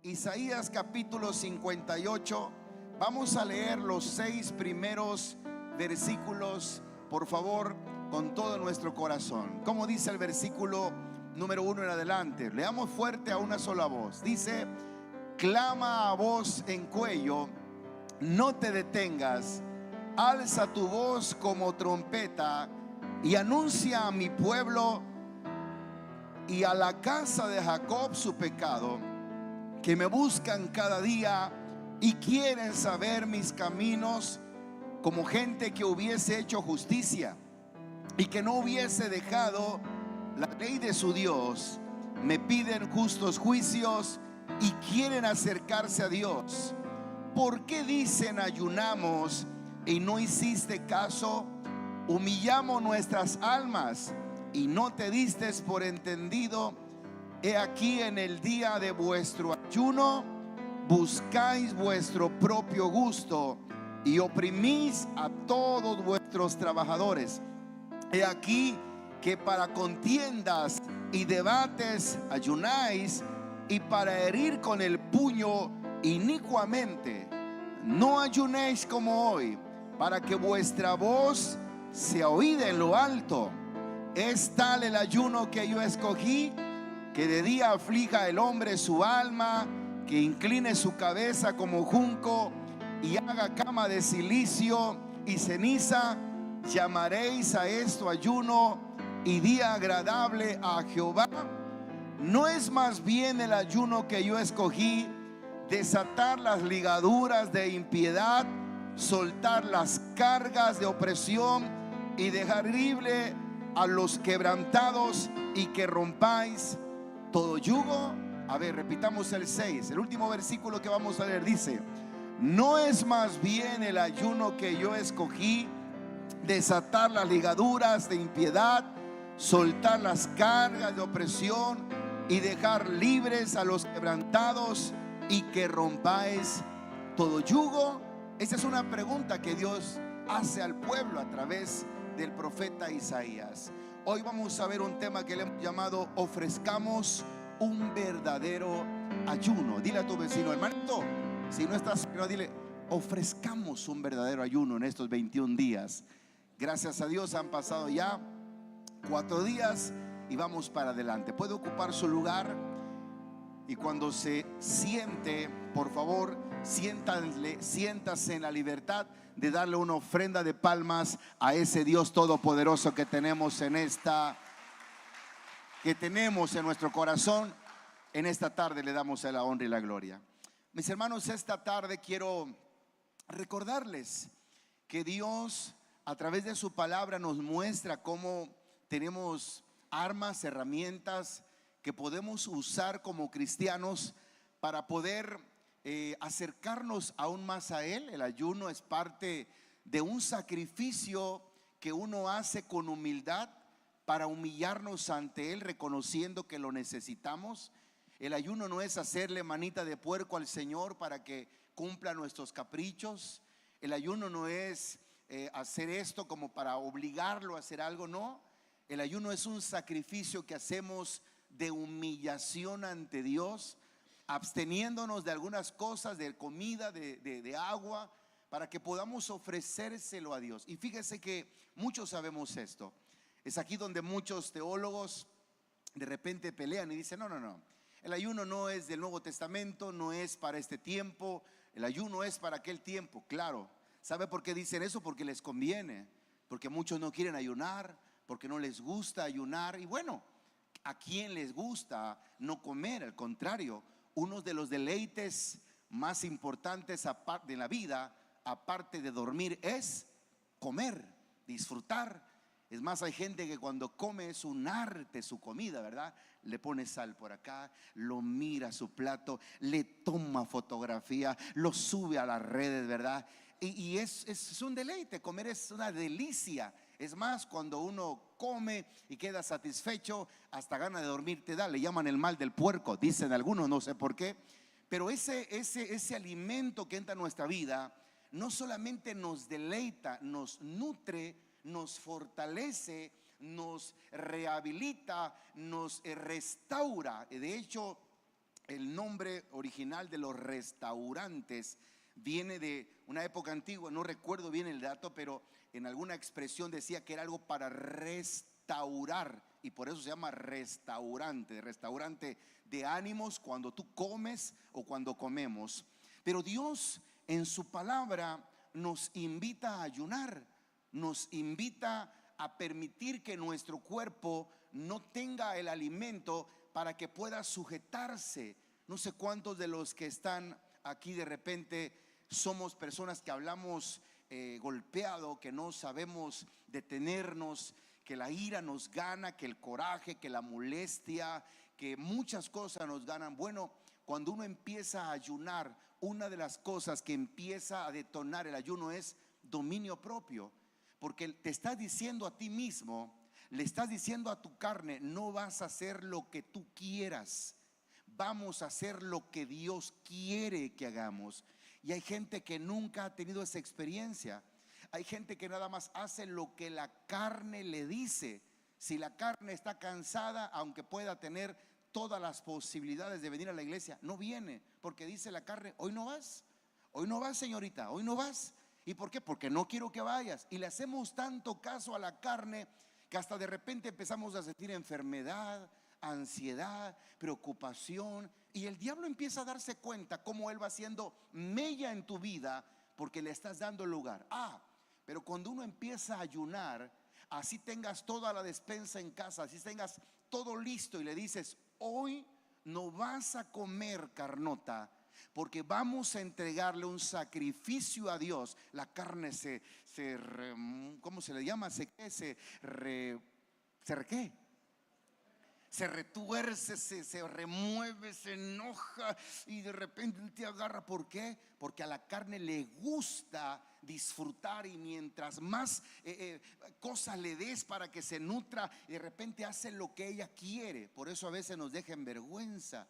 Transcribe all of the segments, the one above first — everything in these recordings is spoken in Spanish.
Isaías capítulo 58. Vamos a leer los 6 primeros versículos, por favor, con todo nuestro corazón. Como dice el versículo número 1 en adelante, leamos fuerte a una sola voz. Dice: clama a voz en cuello, no te detengas, alza tu voz como trompeta y anuncia a mi pueblo y a la casa de Jacob su pecado, que me buscan cada día y quieren saber mis caminos, como gente que hubiese hecho justicia y que no hubiese dejado la ley de su Dios. Me piden justos juicios y quieren acercarse a Dios. ¿Por qué dicen ayunamos y no hiciste caso? Humillamos nuestras almas y no te distes por entendido. He aquí, en el día de vuestro ayuno buscáis vuestro propio gusto y oprimís a todos vuestros trabajadores. He aquí que para contiendas y debates ayunáis, y para herir con el puño inicuamente. No ayunéis como hoy, para que vuestra voz sea oída en lo alto. Es tal el ayuno que yo escogí, que de día aflija el hombre su alma, que incline su cabeza como junco y haga cama de cilicio y ceniza. Llamaréis a esto ayuno y día agradable a Jehová. ¿No es más bien el ayuno que yo escogí, desatar las ligaduras de impiedad, soltar las cargas de opresión y dejar libre a los quebrantados, y que rompáis todo yugo? A ver, repitamos el 6, el último versículo que vamos a leer. Dice: ¿no es más bien el ayuno que yo escogí, desatar las ligaduras de impiedad, soltar las cargas de opresión y dejar libres a los quebrantados, y que rompáis todo yugo? Esa es una pregunta que Dios hace al pueblo a través del profeta Isaías. Hoy vamos a ver un tema que le hemos llamado: ofrezcamos un verdadero ayuno. Dile a tu vecino: hermanito, si no estás, dile: ofrezcamos un verdadero ayuno en estos 21 días. Gracias a Dios han pasado ya 4 días y vamos para adelante. Puede ocupar su lugar, y cuando se siente, por favor, siéntase en la libertad de darle una ofrenda de palmas a ese Dios todopoderoso que tenemos en nuestro corazón. En esta tarde le damos la honra y la gloria. Mis hermanos, esta tarde quiero recordarles que Dios, a través de su palabra, nos muestra cómo tenemos armas, herramientas que podemos usar como cristianos para poder acercarnos aún más a Él. El ayuno es parte de un sacrificio que uno hace con humildad para humillarnos ante Él, reconociendo que lo necesitamos. El ayuno no es hacerle manita de puerco al Señor para que cumpla nuestros caprichos. El ayuno no es hacer esto como para obligarlo a hacer algo, no. El ayuno es un sacrificio que hacemos de humillación ante Dios, absteniéndonos de algunas cosas, de comida, de agua, para que podamos ofrecérselo a Dios. Y fíjese que muchos sabemos esto. Es aquí donde muchos teólogos de repente pelean y dicen: no, el ayuno no es del Nuevo Testamento, no es para este tiempo, el ayuno es para aquel tiempo. Claro, ¿sabe por qué dicen eso? Porque les conviene, porque muchos no quieren ayunar, porque no les gusta ayunar. Y bueno, ¿a quién les gusta no comer? Al contrario, uno de los deleites más importantes de la vida, aparte de dormir, es comer, disfrutar. Es más, hay gente que cuando come es un arte su comida, ¿verdad? Le pone sal por acá, lo mira su plato, le toma fotografía, lo sube a las redes, ¿verdad? Y es un deleite, comer es una delicia. Es más, cuando uno come y queda satisfecho, hasta gana de dormir te da. Le llaman el mal del puerco, dicen algunos, no sé por qué. Pero ese alimento que entra en nuestra vida no solamente nos deleita, nos nutre, nos fortalece, nos rehabilita, nos restaura. De hecho, el nombre original de los restaurantes viene de una época antigua, no recuerdo bien el dato, pero en alguna expresión decía que era algo para restaurar, y por eso se llama restaurante, restaurante de ánimos cuando tú comes o cuando comemos. Pero Dios en su palabra nos invita a ayunar, nos invita a permitir que nuestro cuerpo no tenga el alimento para que pueda sujetarse. No sé cuántos de los que están aquí de repente somos personas que hablamos golpeado, que no sabemos detenernos, que la ira nos gana, que el coraje, que la molestia, que muchas cosas nos ganan. Bueno, cuando uno empieza a ayunar, una de las cosas que empieza a detonar el ayuno es dominio propio, porque te estás diciendo a ti mismo, le estás diciendo a tu carne: no vas a hacer lo que tú quieras, vamos a hacer lo que Dios quiere que hagamos. Y hay gente que nunca ha tenido esa experiencia. Hay gente que nada más hace lo que la carne le dice. Si la carne está cansada, aunque pueda tener todas las posibilidades de venir a la iglesia, no viene, porque dice la carne: hoy no vas señorita, hoy no vas. ¿Y por qué? Porque no quiero que vayas. Y le hacemos tanto caso a la carne que hasta de repente empezamos a sentir enfermedad, ansiedad, preocupación, y el diablo empieza a darse cuenta cómo él va haciendo mella en tu vida porque le estás dando lugar. Pero cuando uno empieza a ayunar, así tengas toda la despensa en casa, así tengas todo listo, y le dices: hoy no vas a comer carnota, porque vamos a entregarle un sacrificio a Dios. La carne ¿cómo se le llama? Se retuerce, se remueve, se enoja, y de repente te agarra. ¿Por qué? Porque a la carne le gusta disfrutar, y mientras más cosas le des para que se nutra, de repente hace lo que ella quiere. Por eso a veces nos deja en vergüenza.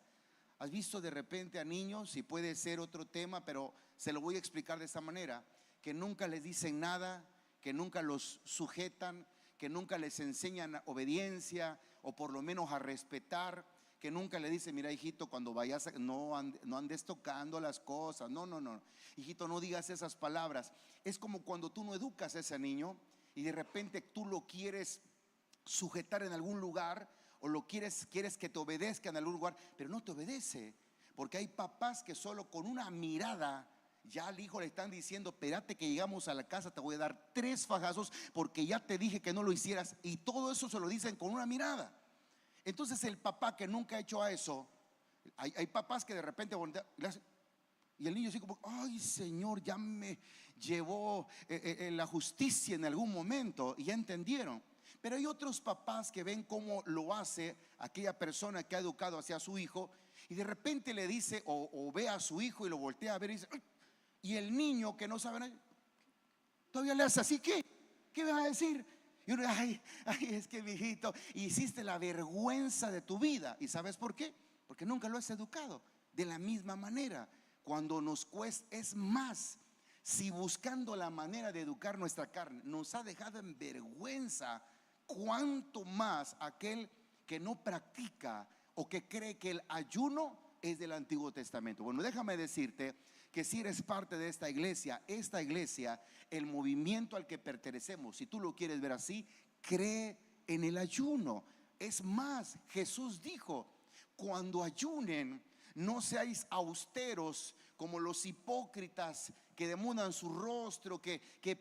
¿Has visto de repente a niños? Y puede ser otro tema, pero se lo voy a explicar de esta manera: que nunca les dicen nada, que nunca los sujetan, que nunca les enseñan obediencia, o por lo menos a respetar, que nunca le dicen: mira, hijito, cuando vayas no andes tocando las cosas, no, hijito, no digas esas palabras. Es como cuando tú no educas a ese niño y de repente tú lo quieres sujetar en algún lugar, o lo quieres que te obedezca en algún lugar, pero no te obedece, porque hay papás que solo con una mirada ya al hijo le están diciendo: espérate que llegamos a la casa, te voy a dar 3 fajazos porque ya te dije que no lo hicieras. Y todo eso se lo dicen con una mirada. Entonces el papá que nunca ha hecho eso, hay papás que de repente voltean y el niño así como: ay, Señor, ya me llevó la justicia en algún momento, y ya entendieron. Pero hay otros papás que ven cómo lo hace aquella persona que ha educado hacia su hijo, y de repente le dice o ve a su hijo y lo voltea a ver y dice: ay. Y el niño que no sabe nada todavía le hace así: ¿qué vas a decir? Y uno: ay, es que, mijito, hiciste la vergüenza de tu vida. ¿Y sabes por qué? Porque nunca lo has educado de la misma manera. Cuando nos cuesta, es más, si buscando la manera de educar nuestra carne nos ha dejado en vergüenza, cuánto más aquel que no practica o que cree que el ayuno es del Antiguo Testamento. Bueno, déjame decirte que si eres parte de esta iglesia, el movimiento al que pertenecemos, si tú lo quieres ver así, cree en el ayuno. Es más, Jesús dijo: cuando ayunen, no seáis austeros como los hipócritas que demudan su rostro, que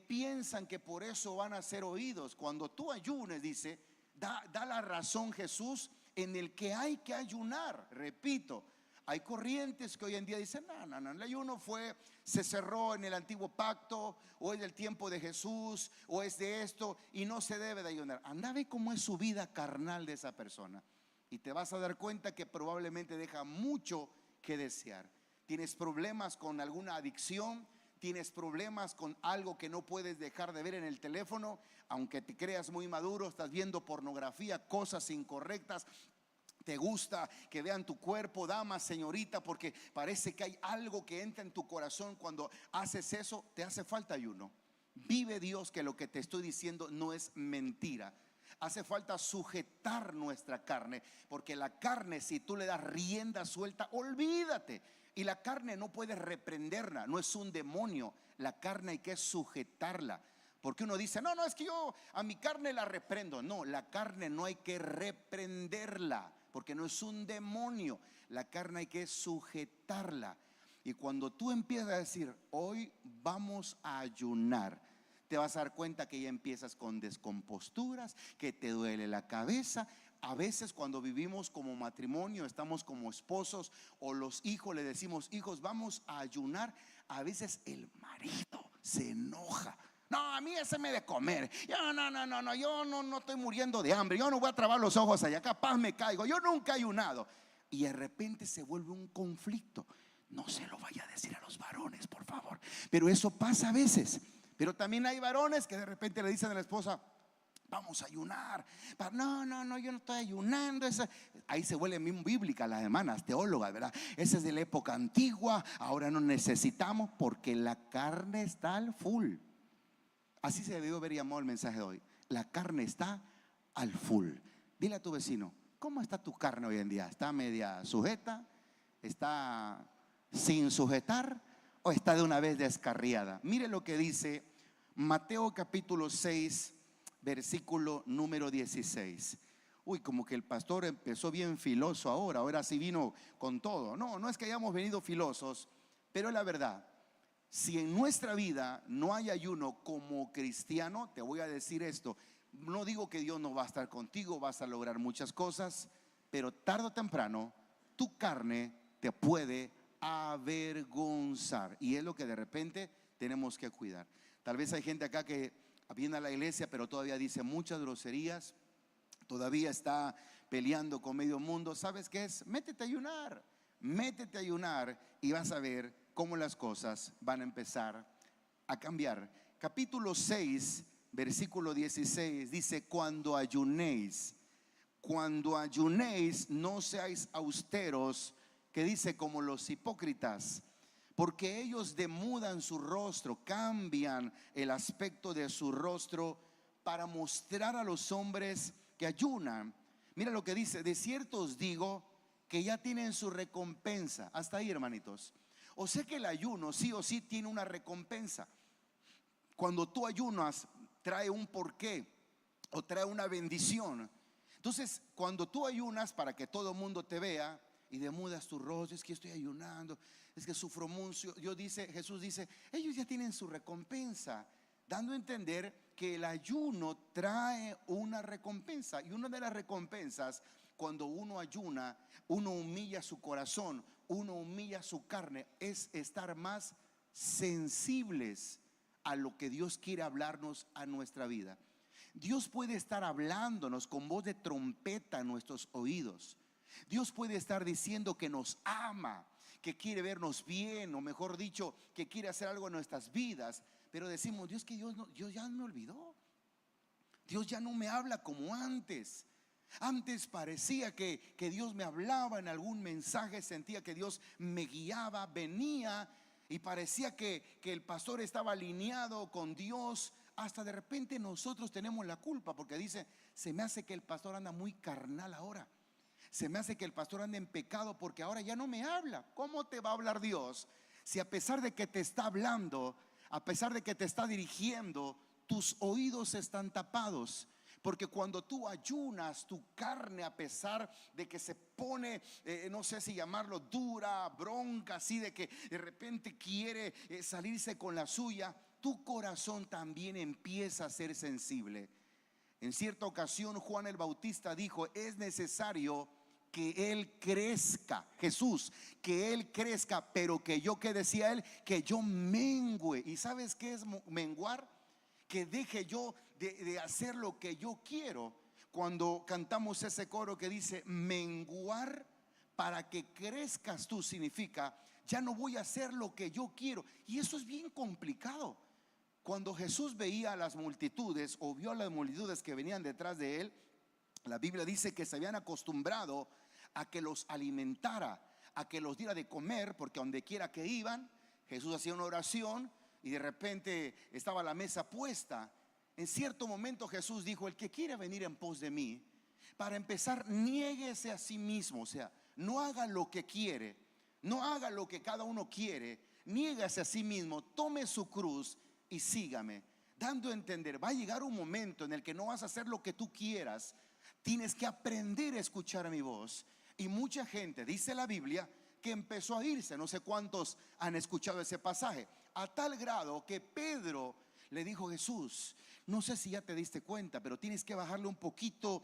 piensan que por eso van a ser oídos. Cuando tú ayunes, dice, da la razón Jesús en el que hay que ayunar. Repito, hay corrientes que hoy en día dicen: no, el ayuno se cerró en el antiguo pacto, o es del tiempo de Jesús, o es de esto, y no se debe de ayunar. Anda, ve cómo es su vida carnal de esa persona, y te vas a dar cuenta que probablemente deja mucho que desear. Tienes problemas con alguna adicción, tienes problemas con algo que no puedes dejar de ver en el teléfono, aunque te creas muy maduro, estás viendo pornografía, cosas incorrectas. Te gusta que vean tu cuerpo, dama, señorita, porque parece que hay algo que entra en tu corazón cuando haces eso. Te hace falta ayuno. Vive Dios que lo que te estoy diciendo no es mentira. Hace falta sujetar nuestra carne, porque la carne, si tú le das rienda suelta, olvídate. Y la carne no puedes reprenderla, no es un demonio. La carne hay que sujetarla. Porque uno dice, no, es que yo a mi carne la reprendo. No, la carne no hay que reprenderla, porque no es un demonio. La carne hay que sujetarla. Y cuando tú empiezas a decir, hoy vamos a ayunar, te vas a dar cuenta que ya empiezas con descomposturas, que te duele la cabeza. A veces cuando vivimos como matrimonio, estamos como esposos, o los hijos le decimos, hijos, vamos a ayunar. A veces el marido se enoja. No, a mí ese me de comer. Yo no estoy muriendo de hambre. Yo no voy a trabar los ojos allá, capaz me caigo. Yo nunca he ayunado. Y de repente se vuelve un conflicto. No se lo vaya a decir a los varones, por favor. Pero eso pasa a veces. Pero también hay varones que de repente le dicen a la esposa, vamos a ayunar. No, yo no estoy ayunando. Ahí se vuelven bien bíblicas las hermanas teólogas, ¿verdad? Esa es de la época antigua. Ahora no necesitamos, porque la carne está al full. Así se debió ver llamado el mensaje de hoy. La carne está al full. Dile a tu vecino, ¿cómo está tu carne hoy en día? ¿Está media sujeta? ¿Está sin sujetar? ¿O está de una vez descarriada? Mire lo que dice Mateo capítulo 6, versículo número 16. Uy, como que el pastor empezó bien filoso ahora sí vino con todo. No es que hayamos venido filosos, pero es la verdad. Si en nuestra vida no hay ayuno como cristiano, te voy a decir esto. No digo que Dios no va a estar contigo, vas a lograr muchas cosas, pero tarde o temprano tu carne te puede avergonzar. Y es lo que de repente tenemos que cuidar. Tal vez hay gente acá que viene a la iglesia, pero todavía dice muchas groserías, todavía está peleando con medio mundo. ¿Sabes qué es? Métete a ayunar y vas a ver cómo las cosas van a empezar a cambiar. Capítulo 6, versículo 16 dice, cuando ayunéis no seáis austeros, que dice como los hipócritas, porque ellos demudan su rostro, cambian el aspecto de su rostro para mostrar a los hombres que ayunan. Mira lo que dice, de cierto os digo que ya tienen su recompensa. Hasta ahí, hermanitos. O sea que el ayuno sí o sí tiene una recompensa. Cuando tú ayunas, trae un porqué o trae una bendición. Entonces, cuando tú ayunas para que todo el mundo te vea y demudas tu rostro, es que estoy ayunando, es que sufro mucho. Jesús dice, ellos ya tienen su recompensa, dando a entender que el ayuno trae una recompensa. Y una de las recompensas, cuando uno ayuna, uno humilla su corazón, uno humilla su carne, es estar más sensibles a lo que Dios quiere hablarnos a nuestra vida. Dios puede estar hablándonos con voz de trompeta en nuestros oídos. Dios puede estar diciendo que nos ama, que quiere vernos bien, o mejor dicho, que quiere hacer algo en nuestras vidas. Pero decimos, Dios ya me olvidó. Dios ya no me habla como antes. Antes parecía que Dios me hablaba en algún mensaje, sentía que Dios me guiaba, venía y parecía que el pastor estaba alineado con Dios. Hasta de repente nosotros tenemos la culpa, porque dice, se me hace que el pastor anda muy carnal ahora. Se me hace que el pastor anda en pecado porque ahora ya no me habla. ¿Cómo te va a hablar Dios si a pesar de que te está hablando, a pesar de que te está dirigiendo, tus oídos están tapados? Porque cuando tú ayunas, tu carne, a pesar de que se pone, no sé si llamarlo dura, bronca, así de que de repente quiere salirse con la suya, tu corazón también empieza a ser sensible. En cierta ocasión Juan el Bautista dijo, es necesario que Él crezca, Jesús, que Él crezca, pero que yo, ¿qué decía Él? Que yo mengüe. ¿Y sabes qué es menguar? Que deje yo de hacer lo que yo quiero. Cuando cantamos ese coro que dice menguar para que crezcas tú, significa ya no voy a hacer lo que yo quiero. Y eso es bien complicado. Cuando Jesús veía a las multitudes o vio a las multitudes que venían detrás de Él, la Biblia dice que se habían acostumbrado a que los alimentara, a que los diera de comer, porque donde quiera que iban, Jesús hacía una oración y de repente estaba la mesa puesta. En cierto momento Jesús dijo: el que quiere venir en pos de mí, para empezar, niéguese a sí mismo. O sea, no haga lo que quiere, no haga lo que cada uno quiere, niégase a sí mismo, tome su cruz y sígame. Dando a entender, va a llegar un momento en el que no vas a hacer lo que tú quieras. Tienes que aprender a escuchar mi voz. Y mucha gente, dice la Biblia, que empezó a irse. No sé cuántos han escuchado ese pasaje, a tal grado que Pedro le dijo a Jesús: no sé si ya te diste cuenta, pero tienes que bajarle un poquito,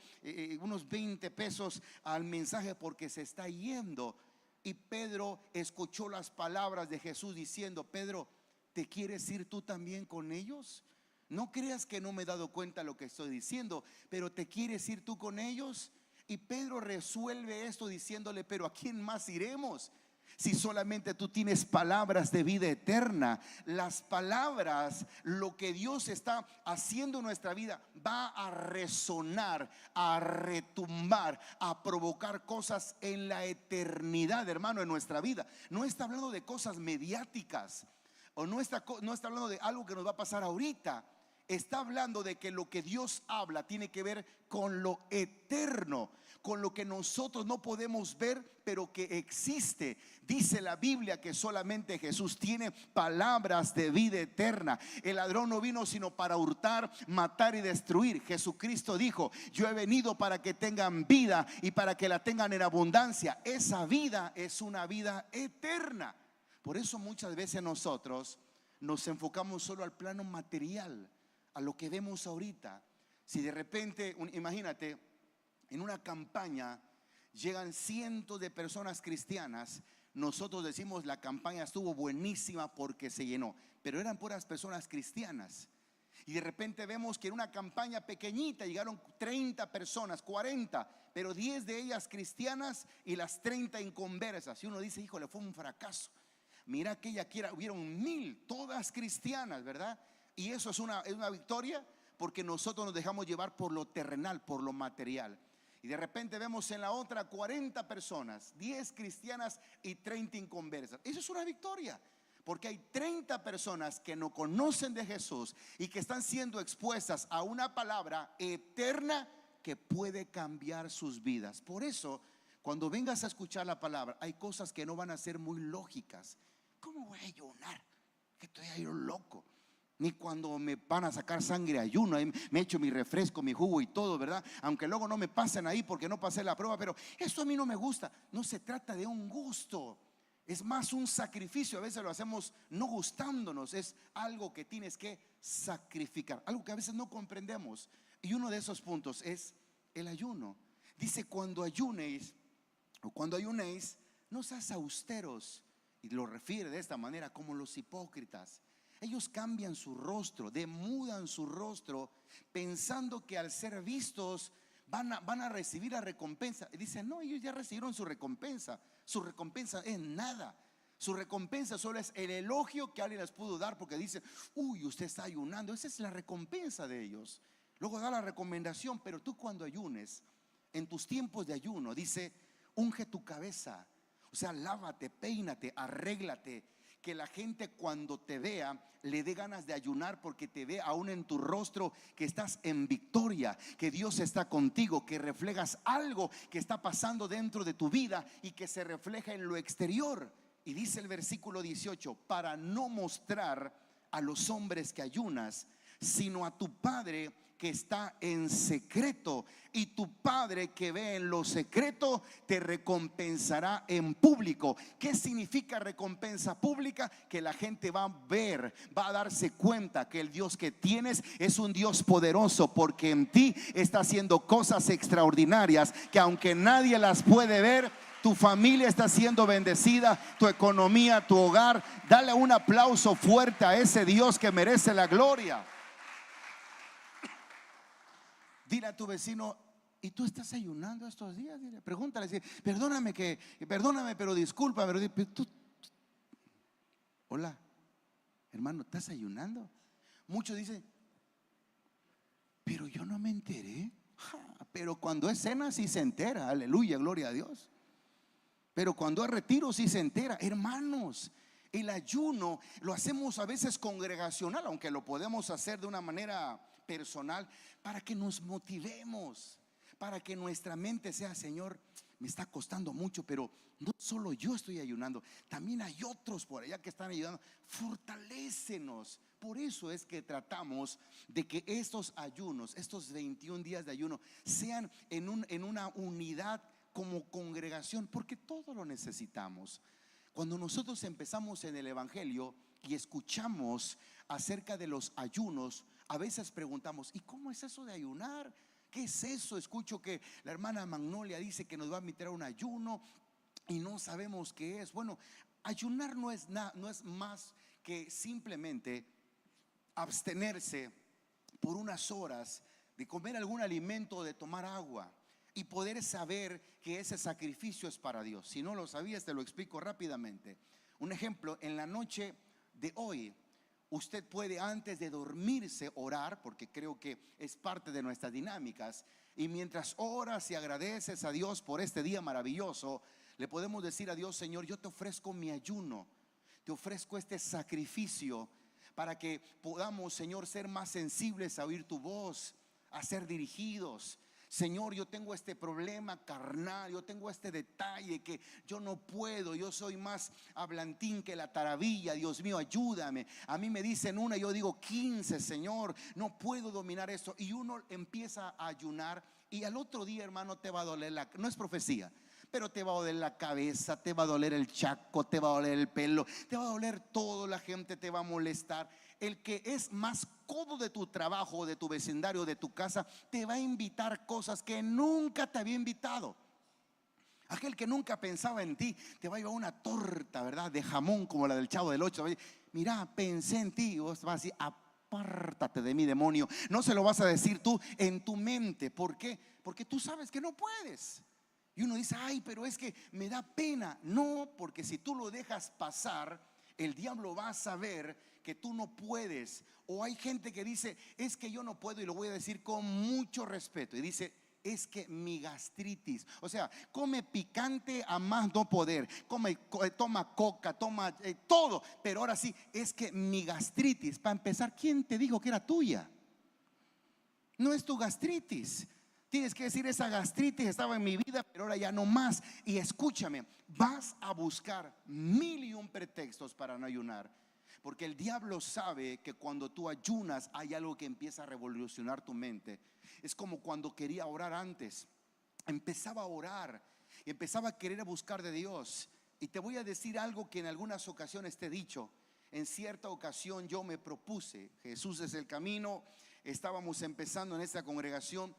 unos 20 pesos al mensaje, porque se está yendo. Y Pedro escuchó las palabras de Jesús diciendo: Pedro, ¿te quieres ir tú también con ellos? No creas que no me he dado cuenta de lo que estoy diciendo, pero ¿te quieres ir tú con ellos? Y Pedro resuelve esto diciéndole: pero ¿a quién más iremos? Si solamente tú tienes palabras de vida eterna. Las palabras, lo que Dios está haciendo en nuestra vida, va a resonar, a retumbar, a provocar cosas en la eternidad, hermano, en nuestra vida. No está hablando de cosas mediáticas, o no está hablando de algo que nos va a pasar ahorita. Está hablando de que lo que Dios habla tiene que ver con lo eterno, con lo que nosotros no podemos ver, pero que existe. Dice la Biblia que solamente Jesús tiene palabras de vida eterna. El ladrón no vino sino para hurtar, matar y destruir. Jesucristo dijo: yo he venido para que tengan vida y para que la tengan en abundancia. Esa vida es una vida eterna. Por eso muchas veces nosotros nos enfocamos solo al plano material, a lo que vemos ahorita. Si de repente, imagínate, en una campaña llegan cientos de personas cristianas, nosotros decimos: la campaña estuvo buenísima porque se llenó, pero eran puras personas cristianas. Y de repente vemos que en una campaña pequeñita llegaron 30 personas, 40, pero 10 de ellas cristianas y las 30 inconversas. Y uno dice: híjole, fue un fracaso. Mira, aquella que hubieron 1000, todas cristianas, ¿verdad? Y eso es una victoria, porque nosotros nos dejamos llevar por lo terrenal, por lo material. Y de repente vemos en la otra 40 personas, 10 cristianas y 30 inconversas. Eso es una victoria, porque hay 30 personas que no conocen de Jesús y que están siendo expuestas a una palabra eterna que puede cambiar sus vidas. Por eso, cuando vengas a escuchar la palabra, hay cosas que no van a ser muy lógicas. ¿Cómo voy a ayunar? Que estoy ahí loco. Ni cuando me van a sacar sangre ayuno, me echo mi refresco, mi jugo y todo, ¿verdad? Aunque luego no me pasen ahí porque no pasé la prueba, pero eso a mí no me gusta. No se trata de un gusto, es más un sacrificio. A veces lo hacemos no gustándonos, es algo que tienes que sacrificar, algo que a veces no comprendemos. Y uno de esos puntos es el ayuno. Dice: cuando ayunéis, no seas austeros. Y lo refiere de esta manera: como los hipócritas. Ellos cambian su rostro, demudan su rostro, pensando que al ser vistos van a recibir la recompensa. Y dicen: no, ellos ya recibieron su recompensa. Su recompensa es nada. Su recompensa solo es el elogio que alguien les pudo dar, porque dice: uy, usted está ayunando. Esa es la recompensa de ellos. Luego da la recomendación: pero tú, cuando ayunes, en tus tiempos de ayuno, dice: unge tu cabeza. O sea, lávate, peínate, arréglate, que la gente cuando te vea le dé ganas de ayunar, porque te ve aún en tu rostro que estás en victoria, que Dios está contigo, que reflejas algo que está pasando dentro de tu vida y que se refleja en lo exterior. Y dice el versículo 18: para no mostrar a los hombres que ayunas, sino a tu Padre que está en secreto, y tu Padre que ve en lo secreto te recompensará en público. ¿Qué significa recompensa pública? Que la gente va a ver, va a darse cuenta que el Dios que tienes es un Dios poderoso, porque en ti está haciendo cosas extraordinarias que aunque nadie las puede ver, tu familia está siendo bendecida, tu economía, tu hogar. Dale un aplauso fuerte a ese Dios que merece la gloria. Dile a tu vecino: ¿y tú estás ayunando estos días? Dile, pregúntale: perdóname, pero disculpa, pero tú, hola, hermano, ¿estás ayunando? Muchos dicen: pero yo no me enteré. Pero cuando es cena sí se entera, aleluya, gloria a Dios. Pero cuando es retiro sí se entera. Hermanos, el ayuno lo hacemos a veces congregacional, aunque lo podemos hacer de una manera personal, para que nos motivemos, para que nuestra mente sea: Señor, me está costando mucho, pero no solo yo estoy ayunando, también hay otros por allá que están ayudando. Fortalécenos. Por eso es que tratamos de que estos ayunos, estos 21 días de ayuno, sean en una unidad como congregación, porque todo lo necesitamos. Cuando nosotros empezamos en el evangelio y escuchamos acerca de los ayunos, a veces preguntamos: ¿y cómo es eso de ayunar? ¿Qué es eso? Escucho que la hermana Magnolia dice que nos va a invitar a un ayuno y no sabemos qué es. Bueno, ayunar no es más que simplemente abstenerse por unas horas de comer algún alimento o de tomar agua, y poder saber que ese sacrificio es para Dios. Si no lo sabías, te lo explico rápidamente. Un ejemplo: en la noche de hoy, usted puede, antes de dormirse, orar, porque creo que es parte de nuestras dinámicas. Y mientras oras y agradeces a Dios por este día maravilloso, le podemos decir a Dios: Señor, yo te ofrezco mi ayuno, te ofrezco este sacrificio, para que podamos, Señor, ser más sensibles a oír tu voz, a ser dirigidos. Señor, yo tengo este problema carnal, yo tengo este detalle que yo no puedo, yo soy más hablantín que la taravilla. Dios mío, ayúdame. A mí me dicen una, yo digo 15, Señor, no puedo dominar esto. Y uno empieza a ayunar, y al otro día, hermano, te va a doler no es profecía, pero te va a doler la cabeza, te va a doler el chaco, te va a doler el pelo, te va a doler todo, la gente te va a molestar. El que es más codo de tu trabajo, de tu vecindario, de tu casa, te va a invitar cosas que nunca te había invitado. Aquel que nunca pensaba en ti te va a llevar una torta, ¿verdad?, de jamón, como la del Chavo del Ocho. Mira, pensé en ti. Y vos vas a decir: apártate de mí, demonio. No se lo vas a decir tú en tu mente. ¿Por qué? Porque tú sabes que no puedes. Y uno dice: ay, pero es que me da pena. No, porque si tú lo dejas pasar, el diablo va a saber que tú no puedes. O hay gente que dice: es que yo no puedo, y lo voy a decir con mucho respeto, y dice: es que mi gastritis. O sea, come picante a más no poder, toma coca, toma todo, pero ahora sí, es que mi gastritis. Para empezar, ¿quién te dijo que era tuya? No es tu gastritis. Tienes que decir: esa gastritis estaba en mi vida, pero ahora ya no más. Y escúchame, vas a buscar 1001 pretextos para no ayunar, porque el diablo sabe que cuando tú ayunas hay algo que empieza a revolucionar tu mente. Es como cuando quería orar antes. Empezaba a orar y empezaba a querer buscar de Dios. Y te voy a decir algo que en algunas ocasiones te he dicho. En cierta ocasión yo me propuse: Jesús es el camino. Estábamos empezando en esta congregación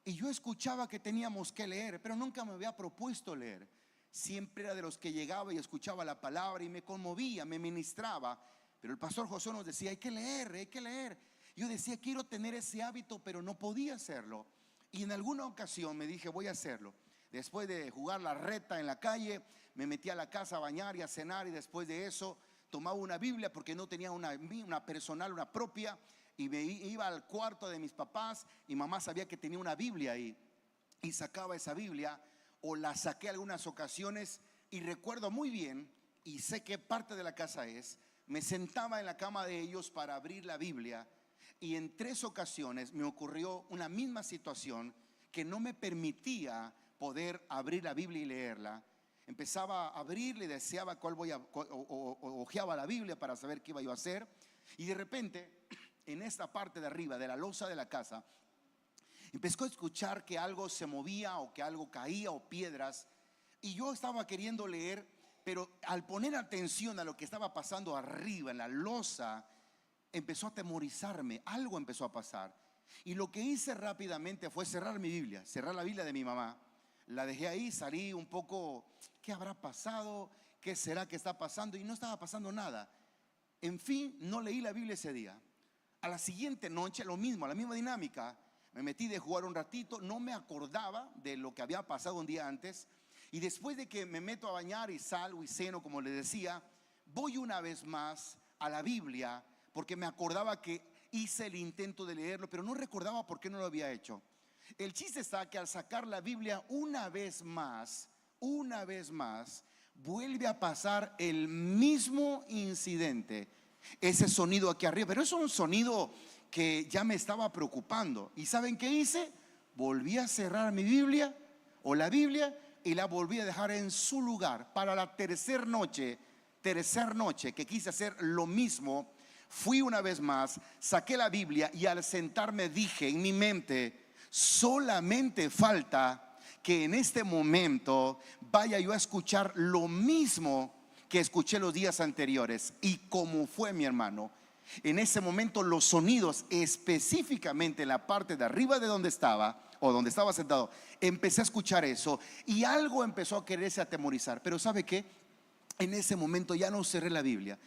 y yo escuchaba que teníamos que leer, pero nunca me había propuesto leer. Siempre era de los que llegaba y escuchaba la palabra y me conmovía, me ministraba. Pero el pastor José nos decía: hay que leer, hay que leer. Yo decía: quiero tener ese hábito, pero no podía hacerlo. Y en alguna ocasión me dije: voy a hacerlo. Después de jugar la reta en la calle, me metí a la casa a bañar y a cenar, y después de eso tomaba una Biblia, porque no tenía una personal, una propia, y me iba al cuarto de mis papás, y mamá sabía que tenía una Biblia ahí, y sacaba esa Biblia, o la saqué algunas ocasiones, y recuerdo muy bien, y sé qué parte de la casa es. Me sentaba en la cama de ellos para abrir la Biblia, y en 3 ocasiones me ocurrió una misma situación que no me permitía poder abrir la Biblia y leerla. Empezaba a abrirle y deseaba ojeaba la Biblia para saber qué iba yo a hacer, y de repente, en esta parte de arriba de la losa de la casa, empezó a escuchar que algo se movía, o que algo caía, o piedras. Y yo estaba queriendo leer, pero al poner atención a lo que estaba pasando arriba en la losa, empezó a atemorizarme. Algo empezó a pasar, y lo que hice rápidamente fue cerrar mi Biblia, cerrar la Biblia de mi mamá. La dejé ahí, salí un poco: ¿qué habrá pasado? ¿Qué será que está pasando? Y no estaba pasando nada. En fin, no leí la Biblia ese día. A la siguiente noche, lo mismo, la misma dinámica. Me metí de jugar un ratito, no me acordaba de lo que había pasado un día antes. Y después de que me meto a bañar y salgo y ceno, como les decía, voy una vez más a la Biblia, porque me acordaba que hice el intento de leerlo, pero no recordaba por qué no lo había hecho. El chiste está que al sacar la Biblia una vez más, vuelve a pasar el mismo incidente. Ese sonido aquí arriba, pero es un sonido que ya me estaba preocupando. ¿Y saben qué hice? Volví a cerrar mi Biblia o la Biblia y la volví a dejar en su lugar. Para la tercera noche que quise hacer lo mismo, fui una vez más, saqué la Biblia y al sentarme dije en mi mente: solamente falta que en este momento vaya yo a escuchar lo mismo que escuché los días anteriores. Y como fue, mi hermano, en ese momento los sonidos, específicamente en la parte de arriba de donde estaba o donde estaba sentado, empecé a escuchar eso y algo empezó a quererse atemorizar. Pero ¿sabe qué? En ese momento ya no cerré la Biblia.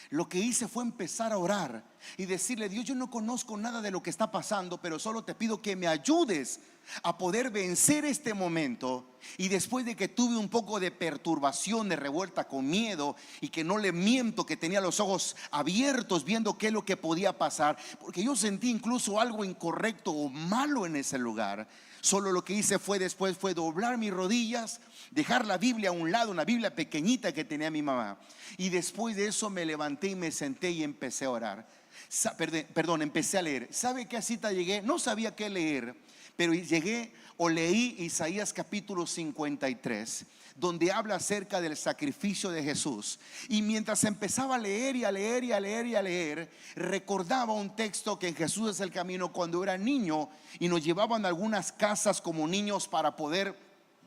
Lo que hice fue empezar a orar y decirle: Dios, yo no conozco nada de lo que está pasando, pero solo te pido que me ayudes a poder vencer este momento. Y después de que tuve un poco de perturbación, de revuelta con miedo, y que no le miento que tenía los ojos abiertos viendo qué es lo que podía pasar, porque yo sentí incluso algo incorrecto o malo en ese lugar. Solo lo que hice después fue doblar mis rodillas, dejar la Biblia a un lado, una Biblia pequeñita que tenía mi mamá. Y después de eso me levanté y me senté y empecé a orar. Empecé a leer. ¿Sabe qué cita llegué? No sabía qué leer, pero llegué o leí Isaías capítulo 53, donde habla acerca del sacrificio de Jesús. Y mientras empezaba a leer y a leer y a leer y a leer, recordaba un texto que en Jesús es el camino, cuando era niño y nos llevaban a algunas casas como niños para poder,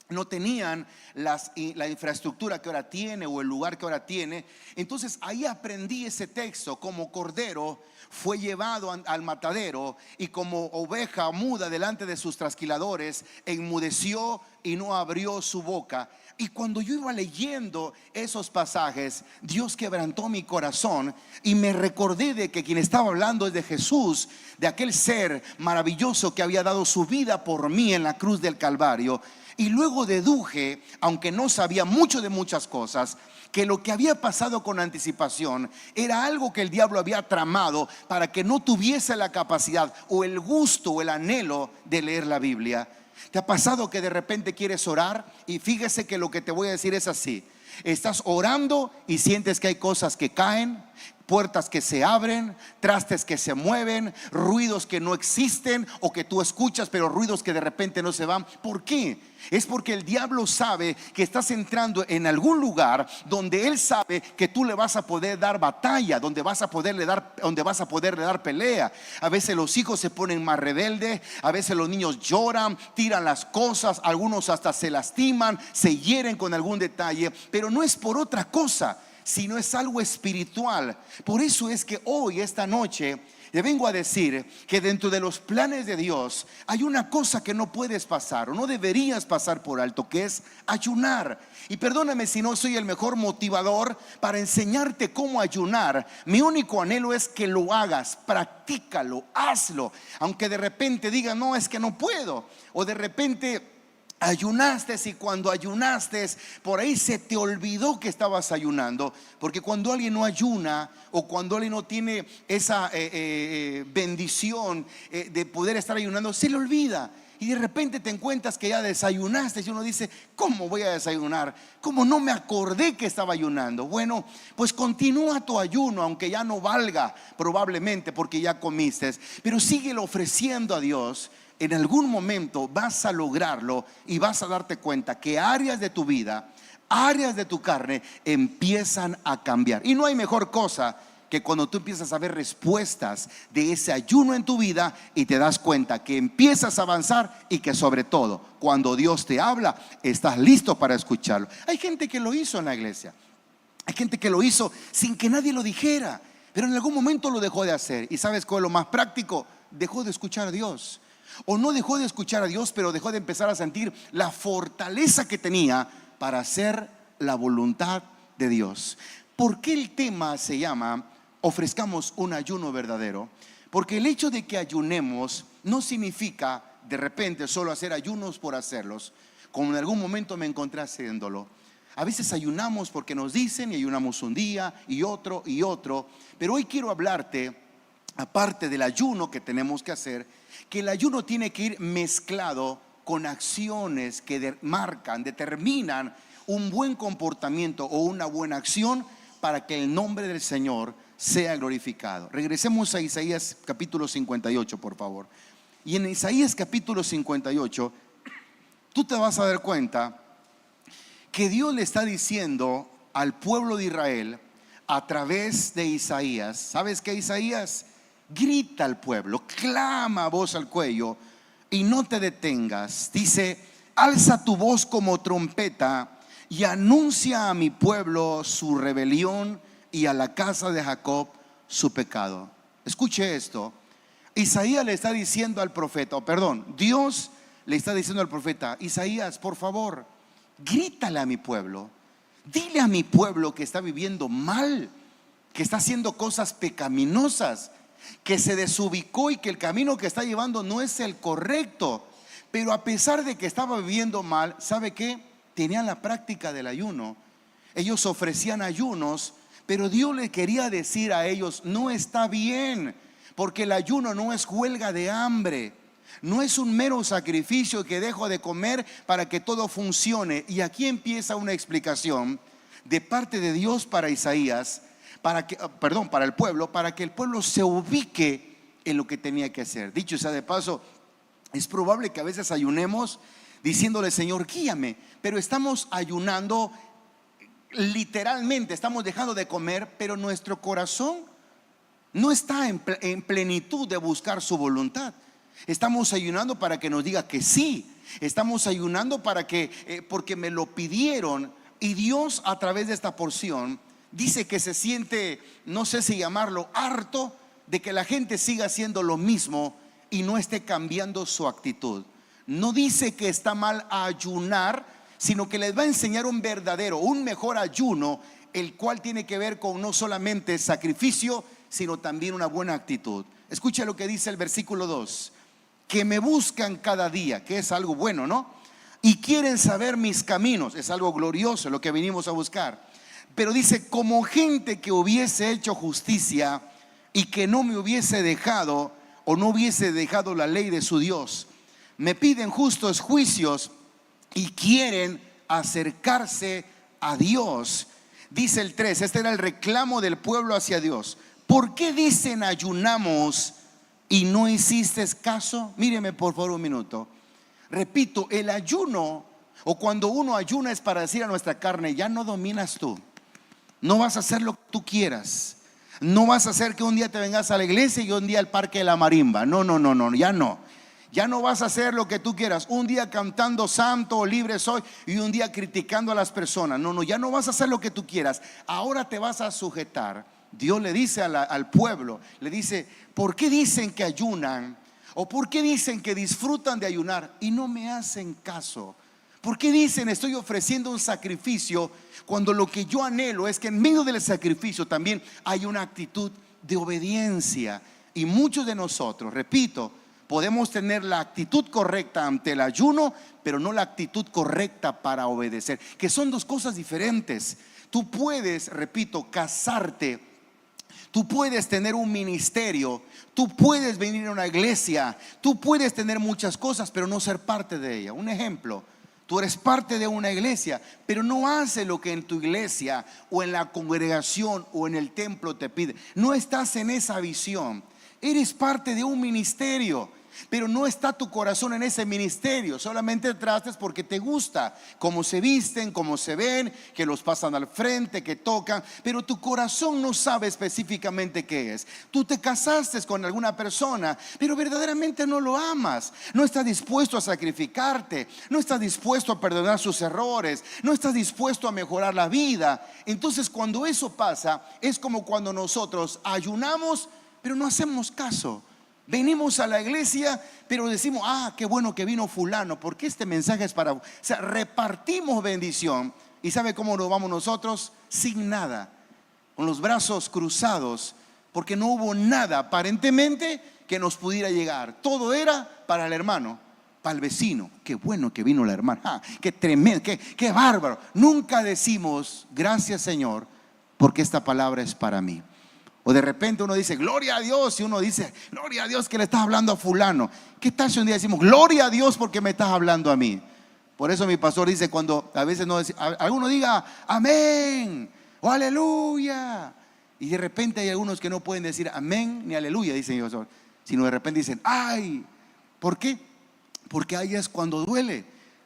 no tenían la infraestructura que ahora tiene o el lugar que ahora tiene. Entonces ahí aprendí ese texto: como cordero fue llevado al matadero, y como oveja muda delante de sus trasquiladores, enmudeció y no abrió su boca. Y cuando yo iba leyendo esos pasajes, Dios quebrantó mi corazón y me recordé de que quien estaba hablando es de Jesús, de aquel ser maravilloso que había dado su vida por mí en la cruz del Calvario. Y luego deduje, aunque no sabía mucho de muchas cosas, que lo que había pasado con anticipación era algo que el diablo había tramado para que no tuviese la capacidad o el gusto o el anhelo de leer la Biblia. ¿Te ha pasado que de repente quieres orar? Y fíjese que lo que te voy a decir es así: estás orando y sientes que hay cosas que caen, puertas que se abren, trastes que se mueven, ruidos que no existen o que tú escuchas, pero ruidos que de repente no se van. ¿Por qué? Es porque el diablo sabe que estás entrando en algún lugar donde él sabe que tú le vas a poder dar batalla, donde vas a poderle dar pelea. A veces los hijos se ponen más rebeldes, a veces los niños lloran, tiran las cosas, algunos hasta se lastiman, se hieren con algún detalle, pero no es por otra cosa, sino es algo espiritual. Por eso es que hoy, esta noche, te vengo a decir que dentro de los planes de Dios hay una cosa que no puedes pasar o no deberías pasar por alto, que es ayunar. Y perdóname si no soy el mejor motivador para enseñarte cómo ayunar. Mi único anhelo es que lo hagas, practícalo, hazlo. Aunque de repente digas: no, es que no puedo. O de repente ayunaste y cuando ayunaste por ahí se te olvidó que estabas ayunando. Porque cuando alguien no ayuna o cuando alguien no tiene esa bendición de poder estar ayunando, se le olvida. Y de repente te encuentras que ya desayunaste y uno dice: ¿cómo voy a desayunar? ¿Cómo no me acordé que estaba ayunando? Bueno, pues continúa tu ayuno, aunque ya no valga probablemente porque ya comiste, pero síguelo ofreciendo a Dios. En algún momento vas a lograrlo y vas a darte cuenta que áreas de tu vida, áreas de tu carne empiezan a cambiar. Y no hay mejor cosa que cuando tú empiezas a ver respuestas de ese ayuno en tu vida y te das cuenta que empiezas a avanzar, y que sobre todo cuando Dios te habla estás listo para escucharlo. Hay gente que lo hizo en la iglesia, hay gente que lo hizo sin que nadie lo dijera, pero en algún momento lo dejó de hacer. ¿Y sabes cuál es lo más práctico? Dejó de escuchar a Dios. O no dejó de escuchar a Dios, pero dejó de empezar a sentir la fortaleza que tenía para hacer la voluntad de Dios. ¿Por qué el tema se llama ofrezcamos un ayuno verdadero? Porque el hecho de que ayunemos no significa de repente solo hacer ayunos por hacerlos, como en algún momento me encontré haciéndolo. A veces ayunamos porque nos dicen y ayunamos un día y otro, pero hoy quiero hablarte, aparte del ayuno que tenemos que hacer, que el ayuno tiene que ir mezclado con acciones que determinan un buen comportamiento o una buena acción para que el nombre del Señor sea glorificado. Regresemos a Isaías capítulo 58, por favor. Y en Isaías capítulo 58, tú te vas a dar cuenta que Dios le está diciendo al pueblo de Israel a través de Isaías. ¿Sabes qué? Isaías grita al pueblo, clama a voz al cuello y no te detengas. Dice: alza tu voz como trompeta y anuncia a mi pueblo su rebelión y a la casa de Jacob su pecado. Escuche esto. Isaías le está diciendo al profeta, Dios le está diciendo al profeta: Isaías, por favor, grítale a mi pueblo, dile a mi pueblo que está viviendo mal, que está haciendo cosas pecaminosas, que se desubicó y que el camino que está llevando no es el correcto. Pero a pesar de que estaba viviendo mal, ¿sabe qué? Tenían la práctica del ayuno. Ellos ofrecían ayunos, pero Dios le quería decir a ellos: no está bien, porque el ayuno no es huelga de hambre, no es un mero sacrificio que dejo de comer para que todo funcione. Y aquí empieza una explicación de parte de Dios para Isaías, para el pueblo, para que el pueblo se ubique en lo que tenía que hacer. Dicho sea de paso, es probable que a veces ayunemos diciéndole: Señor, guíame, pero estamos ayunando literalmente, estamos dejando de comer, pero nuestro corazón no está en plenitud de buscar su voluntad. Estamos ayunando para que nos diga que sí. Estamos ayunando porque me lo pidieron. Y Dios, a través de esta porción, dice que se siente, no sé si llamarlo, harto de que la gente siga haciendo lo mismo y no esté cambiando su actitud. No dice que está mal ayunar, sino que les va a enseñar un mejor ayuno, el cual tiene que ver con no solamente sacrificio, sino también una buena actitud. Escucha lo que dice el versículo 2: que me buscan cada día, que es algo bueno, ¿no? Y quieren saber mis caminos, es algo glorioso lo que venimos a buscar. Pero dice: como gente que hubiese hecho justicia y que no me hubiese dejado, o no hubiese dejado la ley de su Dios. Me piden justos juicios y quieren acercarse a Dios. Dice el 3, este era el reclamo del pueblo hacia Dios: ¿por qué dicen ayunamos y no hiciste caso? Míreme por favor un minuto. Repito, el ayuno, o cuando uno ayuna, es para decir a nuestra carne: ya no dominas tú, no vas a hacer lo que tú quieras, no vas a hacer que un día te vengas a la iglesia y un día al parque de la marimba. No, ya no vas a hacer lo que tú quieras, un día cantando santo o libre soy y un día criticando a las personas. No, ya no vas a hacer lo que tú quieras, ahora te vas a sujetar. Dios le dice al pueblo, le dice: ¿por qué dicen que ayunan? ¿O por qué dicen que disfrutan de ayunar y no me hacen caso? ¿Por qué dicen estoy ofreciendo un sacrificio cuando lo que yo anhelo es que en medio del sacrificio también hay una actitud de obediencia? Y muchos de nosotros, repito, podemos tener la actitud correcta ante el ayuno, pero no la actitud correcta para obedecer, que son dos cosas diferentes. Tú puedes, repito, casarte, tú puedes tener un ministerio, tú puedes venir a una iglesia, tú puedes tener muchas cosas, pero no ser parte de ella. Un ejemplo: tú eres parte de una iglesia, pero no haces lo que en tu iglesia o en la congregación o en el templo te pide. No estás en esa visión. Eres parte de un ministerio, pero no está tu corazón en ese ministerio. Solamente trates porque te gusta cómo se visten, cómo se ven, que los pasan al frente, que tocan, pero tu corazón no sabe específicamente qué es. Tú te casaste con alguna persona, pero verdaderamente no lo amas, no estás dispuesto a sacrificarte, no estás dispuesto a perdonar sus errores, no estás dispuesto a mejorar la vida. Entonces, cuando eso pasa, es como cuando nosotros ayunamos, pero no hacemos caso. Venimos a la iglesia, pero decimos: qué bueno que vino fulano, porque este mensaje es para... O sea, repartimos bendición. ¿Y sabe cómo nos vamos nosotros? Sin nada, con los brazos cruzados, porque no hubo nada aparentemente que nos pudiera llegar. Todo era para el hermano, para el vecino. Qué bueno que vino la hermana, qué tremendo, qué bárbaro. Nunca decimos: gracias Señor, porque esta palabra es para mí. O de repente uno dice: gloria a Dios, y uno dice: gloria a Dios que le estás hablando a fulano. ¿Qué tal si un día decimos: gloria a Dios porque me estás hablando a mí? Por eso mi pastor dice, cuando a veces alguno diga amén o aleluya, Y de repente hay algunos que no pueden decir amén ni aleluya, dicen ellos, sino de repente dicen ay. ¿Por qué? Porque ahí es cuando duele,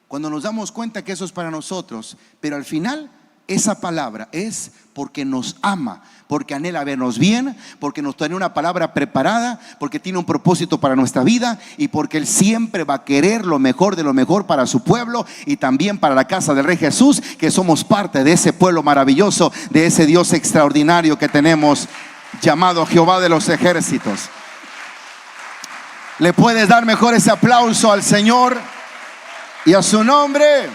cuando nos damos cuenta que eso es para nosotros, pero al final esa palabra es porque nos ama, porque anhela vernos bien, porque nos tiene una palabra preparada, porque tiene un propósito para nuestra vida y porque Él siempre va a querer lo mejor de lo mejor para su pueblo y también para la casa del Rey Jesús, que somos parte de ese pueblo maravilloso, de ese Dios extraordinario que tenemos llamado Jehová de los ejércitos. ¿Le puedes dar mejor ese aplauso al Señor y a su nombre?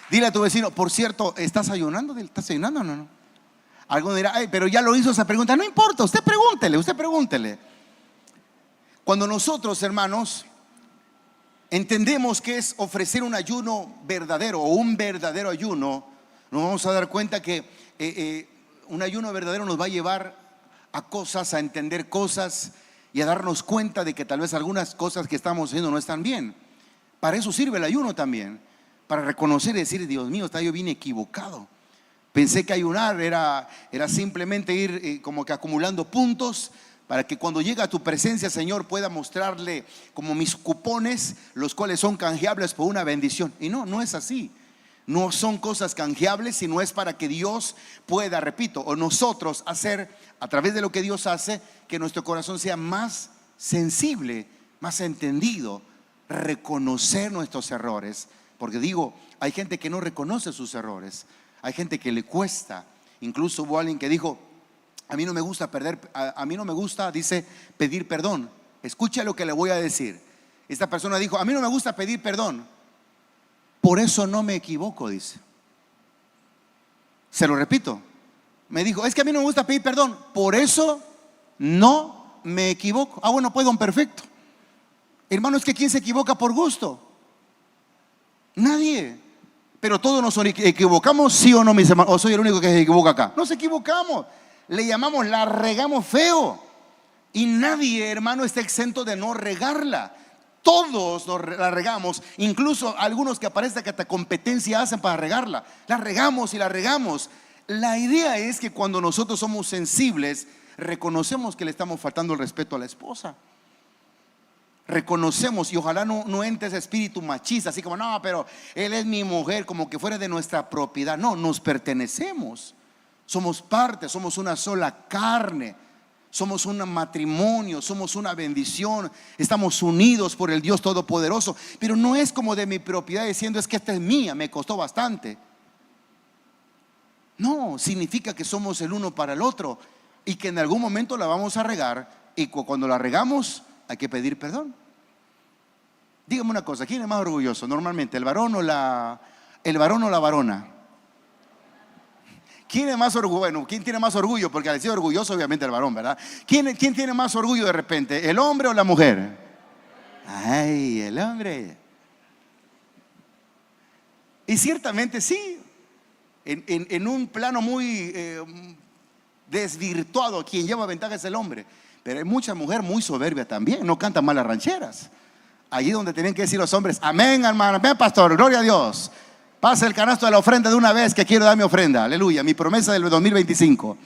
Dile a tu vecino, por cierto, ¿estás ayunando? ¿Estás ayunando o no? Alguno dirá, ay, pero ya lo hizo esa pregunta. No importa, usted pregúntele. Cuando nosotros, hermanos, entendemos que es ofrecer un ayuno verdadero o un verdadero ayuno, nos vamos a dar cuenta que un ayuno verdadero nos va a llevar a cosas, a entender cosas y a darnos cuenta de que tal vez algunas cosas que estamos haciendo no están bien. Para eso sirve el ayuno también, para reconocer y decir, Dios mío, yo vine equivocado. Pensé que ayunar era simplemente ir como que acumulando puntos para que cuando llega a tu presencia, Señor, pueda mostrarle como mis cupones, los cuales son canjeables por una bendición. Y no es así. No son cosas canjeables, sino es para que Dios pueda, repito, o nosotros hacer a través de lo que Dios hace, que nuestro corazón sea más sensible, más entendido, reconocer nuestros errores. Porque digo, hay gente que no reconoce sus errores, hay gente que le cuesta. Incluso hubo alguien que dijo, a mí no me gusta, dice, pedir perdón. Escucha lo que le voy a decir. Esta persona dijo, a mí no me gusta pedir perdón, por eso no me equivoco, dice. Se lo repito. Me dijo, es que a mí no me gusta pedir perdón, por eso no me equivoco. Ah, bueno, pues don perfecto. Hermano, es que ¿quién se equivoca por gusto? Nadie. Pero todos nos equivocamos, ¿sí o no, mis hermanos? ¿O soy el único que se equivoca acá? Nos equivocamos. Le llamamos, la regamos feo. Y nadie, hermano, está exento de no regarla. Todos la regamos, incluso algunos que parece que hasta competencia hacen para regarla. La regamos y la regamos. La idea es que cuando nosotros somos sensibles, reconocemos que le estamos faltando el respeto a la esposa. Reconocemos, y ojalá no entre ese espíritu machista, así como, no, pero él es mi mujer, como que fuera de nuestra propiedad. No, nos pertenecemos. Somos parte, somos una sola carne. Somos un matrimonio, somos una bendición, estamos unidos por el Dios Todopoderoso. Pero no es como de mi propiedad diciendo, es que esta es mía, me costó bastante. No, significa que somos el uno para el otro y que en algún momento la vamos a regar, y cuando la regamos hay que pedir perdón. Dígame una cosa, ¿quién es más orgulloso normalmente, el varón o la varona? ¿Quién es más orgullo? Bueno, ¿quién tiene más orgullo? Porque al decir orgulloso, obviamente el varón, ¿verdad? ¿Quién tiene más orgullo de repente? ¿El hombre o la mujer? Ay, el hombre. Y ciertamente sí, en un plano muy desvirtuado, quien lleva ventaja es el hombre. Pero hay mucha mujer muy soberbia también, no cantan mal las rancheras. Allí donde tienen que decir los hombres, amén, hermano, amén, pastor, gloria a Dios. Pasa el canasto de la ofrenda de una vez, que quiero dar mi ofrenda, aleluya, mi promesa del 2025.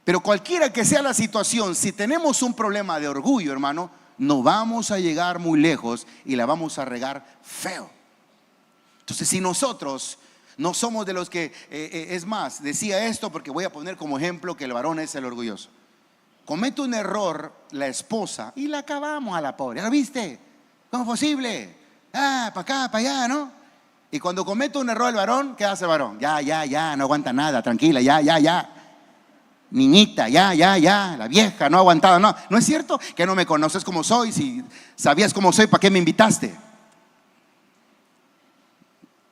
Pero cualquiera que sea la situación, si tenemos un problema de orgullo, hermano, no vamos a llegar muy lejos y la vamos a regar feo. Entonces, si nosotros no somos de los que, es más, decía esto porque voy a poner como ejemplo que el varón es el orgulloso. Comete un error la esposa y la acabamos a la pobre. ¿Lo viste? ¿Cómo es posible? Para acá, para allá, ¿no? Y cuando comete un error el varón, ¿qué hace el varón? Ya, no aguanta nada, tranquila, ya. Niñita, ya, la vieja no ha aguantado, no. ¿No es cierto que no me conoces como soy? Si sabías cómo soy, ¿para qué me invitaste?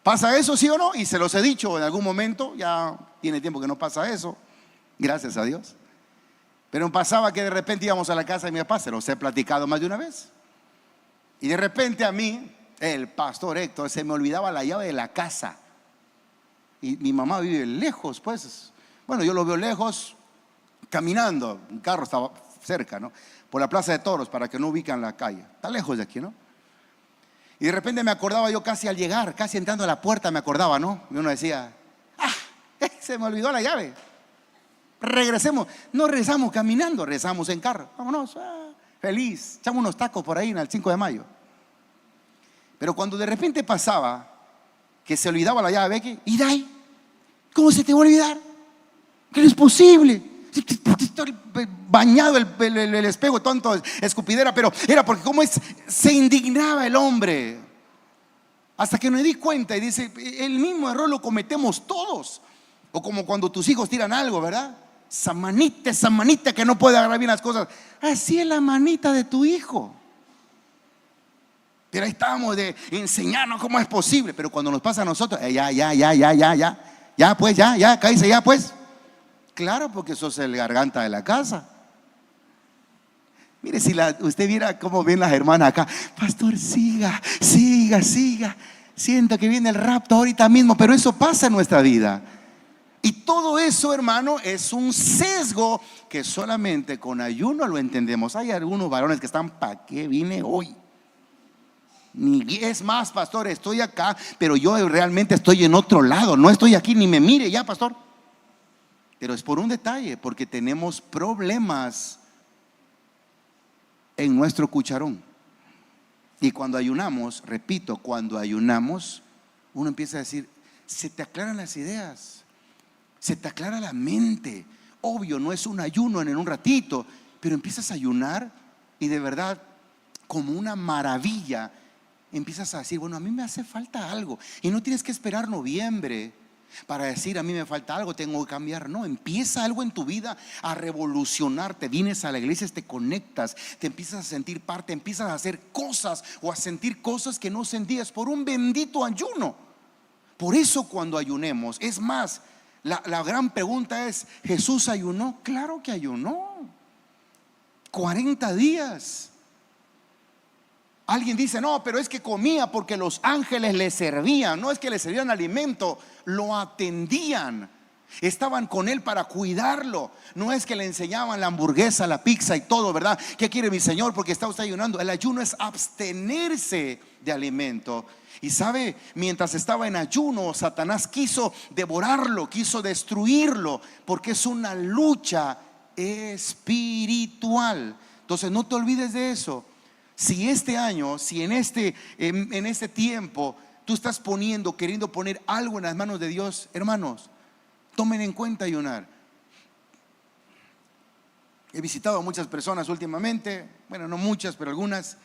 ¿Pasa eso, sí o no? Y se los he dicho en algún momento, ya tiene tiempo que no pasa eso, gracias a Dios. Pero pasaba que de repente íbamos a la casa de mi papá, se los he platicado más de una vez. Y de repente a mí, el pastor Héctor, se me olvidaba la llave de la casa. Y mi mamá vive lejos, pues. Bueno, yo lo veo lejos, caminando. Un carro estaba cerca, ¿no? Por la Plaza de Toros, para que no ubican la calle. Está lejos de aquí, ¿no? Y de repente me acordaba yo casi al llegar, casi entrando a la puerta me acordaba, ¿no? Y uno decía, se me olvidó la llave. regresemos. No regresamos caminando, regresamos en carro. Vámonos, feliz. Echamos unos tacos por ahí en el 5 de mayo. Pero cuando de repente pasaba que se olvidaba la llave de Becky, ¿y de ahí? ¿Cómo se te va a olvidar? ¿Qué no es posible? Estoy bañado el espejo, tonto, escupidera, pero era porque se indignaba el hombre. Hasta que me di cuenta y dice, el mismo error lo cometemos todos. O como cuando tus hijos tiran algo, ¿verdad? Esa manita que no puede agarrar bien las cosas. Así es la manita de tu hijo. Pero ahí estábamos de enseñarnos cómo es posible. Pero cuando nos pasa a nosotros, ya pues, cállese ya pues. Claro, porque sos el garganta de la casa. Mire, si usted viera cómo ven las hermanas acá. Pastor, siga. Siento que viene el rapto ahorita mismo. Pero eso pasa en nuestra vida. Y todo eso, hermano, es un sesgo que solamente con ayuno lo entendemos. Hay algunos varones que están, ¿para qué vine hoy? Es más, pastor, estoy acá, pero yo realmente estoy en otro lado. No estoy aquí, ni me mire ya, pastor. Pero es por un detalle, porque tenemos problemas en nuestro cucharón. Y cuando ayunamos, repito, cuando ayunamos, uno empieza a decir, se te aclaran las ideas, se te aclara la mente. Obvio, no es un ayuno en un ratito, pero empiezas a ayunar y de verdad, como una maravilla, empiezas a decir, bueno, a mí me hace falta algo. Y no tienes que esperar noviembre para decir, a mí me falta algo, tengo que cambiar. No, empieza algo en tu vida a revolucionarte. Vienes a la iglesia, te conectas, te empiezas a sentir parte, empiezas a hacer cosas o a sentir cosas que no sentías por un bendito ayuno. Por eso cuando ayunemos, es más, la gran pregunta es, ¿Jesús ayunó? Claro que ayunó. 40 días. Alguien dice, no, pero es que comía porque los ángeles le servían. No es que le servían alimento, lo atendían. Estaban con él para cuidarlo. No es que le enseñaban la hamburguesa, la pizza y todo, ¿verdad? ¿Qué quiere mi Señor? Porque está usted ayunando. El ayuno es abstenerse de alimento. Y sabe, mientras estaba en ayuno, Satanás quiso devorarlo, quiso destruirlo, porque es una lucha espiritual. Entonces no te olvides de eso. Si este año, si en este tiempo tú estás queriendo poner algo en las manos de Dios, hermanos, tomen en cuenta ayunar. He visitado a muchas personas últimamente, bueno, no muchas, pero algunas,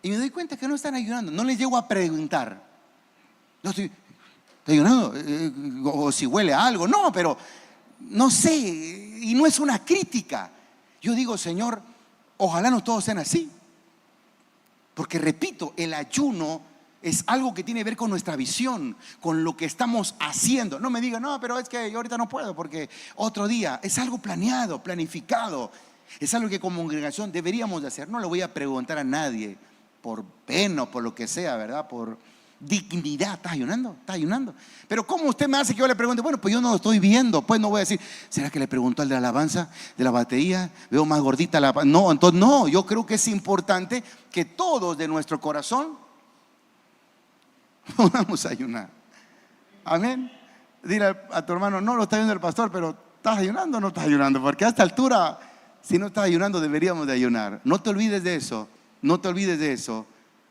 y me doy cuenta que no están ayunando. No les llego a preguntar, no estoy ayunando, o si huele a algo, no, pero no sé, y no es una crítica. Yo digo, Señor, ojalá no todos sean así. Porque repito, el ayuno es algo que tiene que ver con nuestra visión, con lo que estamos haciendo. No me digan, no, pero es que yo ahorita no puedo porque otro día. Es algo planeado, planificado. Es algo que como congregación deberíamos de hacer. No le voy a preguntar a nadie por pena o por lo que sea, ¿verdad? Por dignidad. ¿Estás ayunando? ¿Estás ayunando? Pero ¿cómo usted me hace que yo le pregunte? Bueno, pues yo no lo estoy viendo. Pues no voy a decir, ¿será que le preguntó al de la alabanza, de la batería? Veo más gordita la... No, entonces no, yo creo que es importante que todos de nuestro corazón vamos a ayunar. Amén. Dile a tu hermano, no lo está viendo el pastor, pero ¿estás ayunando o no estás ayunando? Porque a esta altura, si no estás ayunando, deberíamos de ayunar. No te olvides de eso. No te olvides de eso.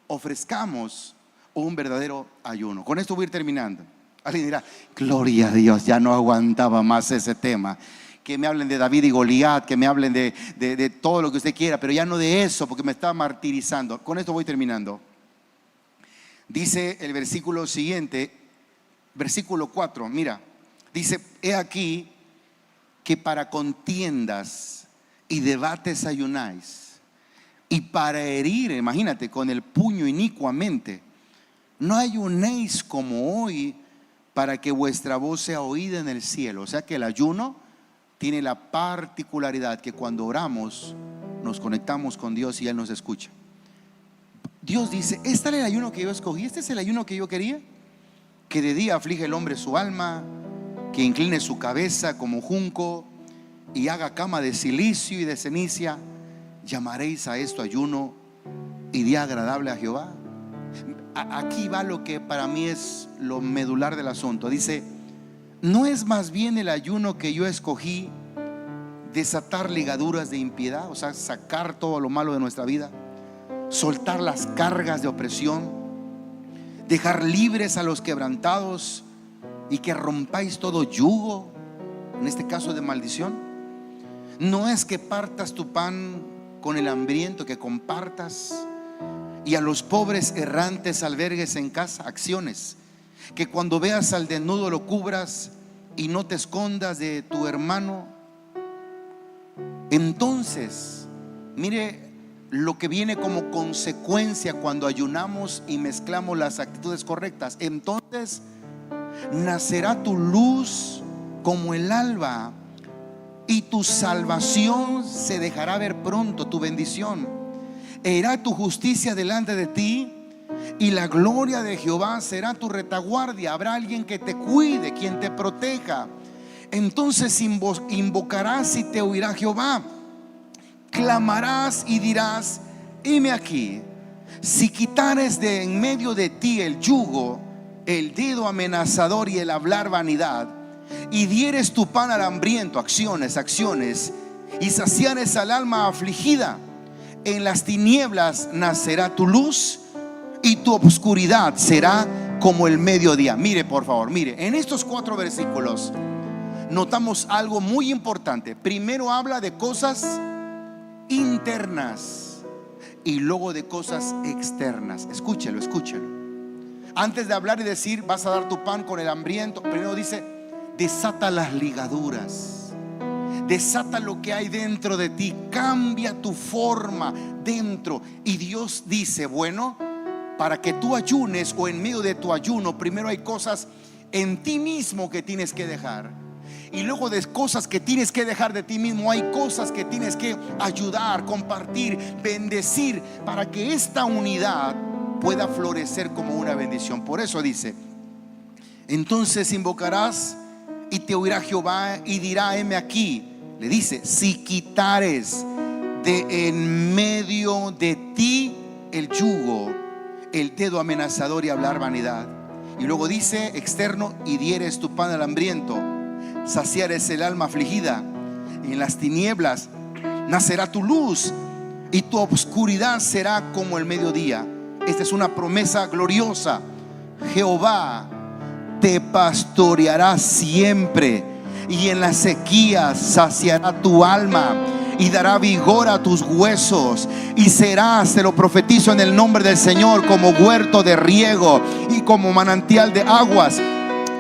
Ofrezcamos un verdadero ayuno. Con esto voy a ir terminando. Alguien dirá, gloria a Dios, ya no aguantaba más ese tema. Que me hablen de David y Goliat, que me hablen de todo lo que usted quiera, pero ya no de eso, porque me está martirizando. Con esto voy terminando. Dice el versículo siguiente, versículo 4, mira, dice, he aquí que para contiendas y debates ayunáis, y para herir, imagínate, con el puño inicuamente. No ayunéis como hoy para que vuestra voz sea oída en el cielo. O sea que el ayuno tiene la particularidad que cuando oramos nos conectamos con Dios y Él nos escucha. Dios dice, este es el ayuno que yo escogí, este es el ayuno que yo quería. Que de día aflige el hombre su alma, que incline su cabeza como junco y haga cama de silicio y de ceniza. Llamaréis a esto ayuno y día agradable a Jehová. Aquí va lo que para mí es lo medular del asunto. Dice, no es más bien el ayuno que yo escogí desatar ligaduras de impiedad, o sea, sacar todo lo malo de nuestra vida, soltar las cargas de opresión, dejar libres a los quebrantados y que rompáis todo yugo, en este caso de maldición. No es que partas tu pan con el hambriento, que compartas, y a los pobres errantes albergues en casa. Acciones: que cuando veas al desnudo lo cubras y no te escondas de tu hermano. Entonces, mire lo que viene como consecuencia cuando ayunamos y mezclamos las actitudes correctas. Entonces nacerá tu luz como el alba, y tu salvación se dejará ver pronto, tu bendición. Irá tu justicia delante de ti, y la gloria de Jehová será tu retaguardia. Habrá alguien que te cuide, quien te proteja. Entonces invocarás y te oirá Jehová. Clamarás y dirás: heme aquí. Si quitares de en medio de ti el yugo, el dedo amenazador y el hablar vanidad, y dieres tu pan al hambriento, acciones, y saciares al alma afligida, en las tinieblas nacerá tu luz, y tu obscuridad será como el mediodía. Mire, por favor, mire, en estos 4 versículos notamos algo muy importante. Primero habla de cosas internas y luego de cosas externas. Escúchelo. Antes de hablar y decir vas a dar tu pan con el hambriento, primero dice: desata las ligaduras, desata lo que hay dentro de ti, cambia tu forma dentro. Y Dios dice: bueno, para que tú ayunes, o en medio de tu ayuno, primero hay cosas en ti mismo que tienes que dejar, y luego de cosas que tienes que dejar de ti mismo, hay cosas que tienes que ayudar, compartir, bendecir, para que esta unidad pueda florecer como una bendición. Por eso dice: entonces invocarás y te oirá Jehová y dirá: heme aquí. Le dice: si quitares de en medio de ti el yugo, el dedo amenazador y hablar vanidad. Y luego dice externo: y dieres tu pan al hambriento, saciares el alma afligida, y en las tinieblas nacerá tu luz, y tu obscuridad será como el mediodía. Esta es una promesa gloriosa. Jehová te pastoreará siempre, y en la sequía saciará tu alma y dará vigor a tus huesos, y serás, te lo profetizo en el nombre del Señor, como huerto de riego y como manantial de aguas,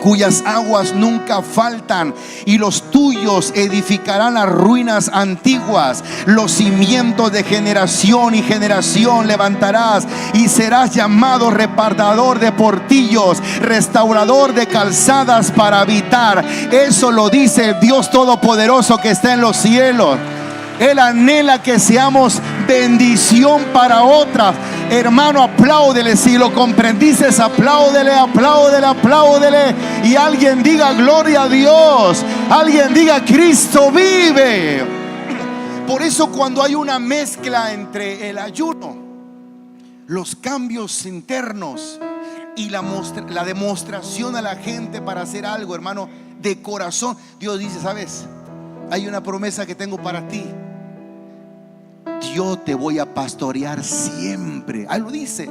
cuyas aguas nunca faltan, y los tuyos edificarán las ruinas antiguas. Los cimientos de generación y generación levantarás, y serás llamado reparador de portillos, restaurador de calzadas para habitar. Eso lo dice el Dios Todopoderoso que está en los cielos. Él anhela que seamos bendición para otras. Hermano, apláudele. Si lo comprendiste, apláudele. Y alguien diga: gloria a Dios. Alguien diga: Cristo vive. Por eso, cuando hay una mezcla entre el ayuno, los cambios internos y la demostración a la gente para hacer algo, hermano, de corazón, Dios dice: sabes, hay una promesa que tengo para ti. Yo te voy a pastorear siempre. Ahí lo dice: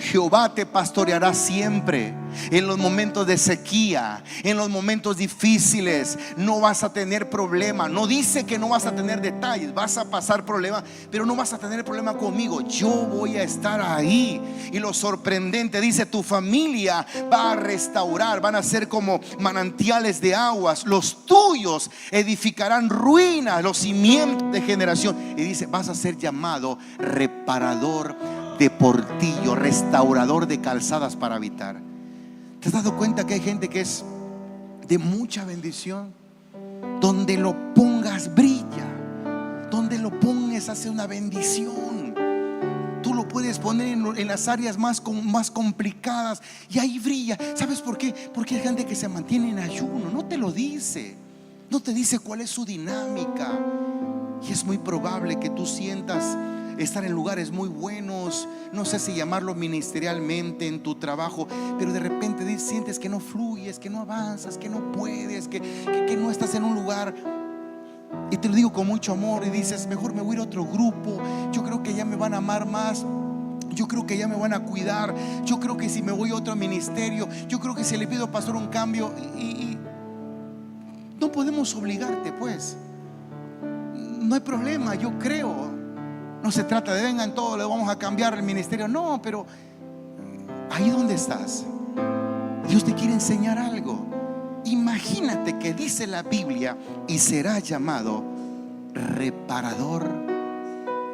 Jehová te pastoreará siempre. En los momentos de sequía, en los momentos difíciles, no vas a tener problema. No dice que no vas a tener detalles, vas a pasar problemas, pero no vas a tener problema conmigo. Yo voy a estar ahí. Y lo sorprendente, dice: tu familia va a restaurar, van a ser como manantiales de aguas. Los tuyos edificarán ruinas, los cimientos de generación. Y dice: vas a ser llamado reparador de portillo, restaurador de calzadas para habitar. ¿Te has dado cuenta que hay gente que es de mucha bendición? Donde lo pongas brilla, donde lo pongas hace una bendición. Tú lo puedes poner en las áreas más complicadas y ahí brilla. ¿Sabes por qué? Porque hay gente que se mantiene en ayuno. No te lo dice, no te dice cuál es su dinámica. Y es muy probable que tú sientas estar en lugares muy buenos, no sé si llamarlo ministerialmente, en tu trabajo, pero de repente sientes que no fluyes, que no avanzas, que no puedes, que no estás en un lugar. Y y te lo digo con mucho amor, y dices, mejor me voy a ir a otro grupo, yo creo que ya me van a amar más, yo creo que ya me van a cuidar, yo creo que si me voy a otro ministerio, yo creo que si le pido al pastor un cambio, y no podemos obligarte, pues. No hay problema, yo creo. No se trata de vengan todos, le vamos a cambiar el ministerio. No, pero ahí donde estás, Dios te quiere enseñar algo. Imagínate que dice la Biblia, y será llamado reparador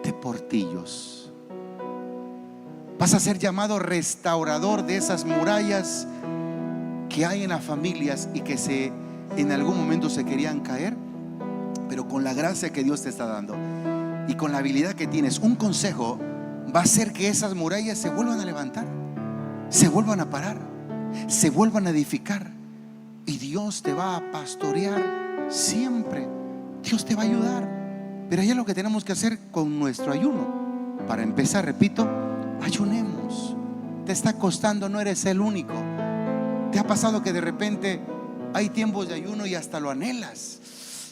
de portillos. Vas a ser llamado restaurador de esas murallas que hay en las familias y que en algún momento se querían caer, pero con la gracia que Dios te está dando y con la habilidad que tienes, un consejo va a hacer que esas murallas se vuelvan a levantar, se vuelvan a parar, se vuelvan a edificar, y Dios te va a pastorear siempre. Dios te va a ayudar. Pero ya lo que tenemos que hacer con nuestro ayuno, para empezar, repito, ayunemos. Te está costando, no eres el único. ¿Te ha pasado que de repente hay tiempos de ayuno y hasta lo anhelas?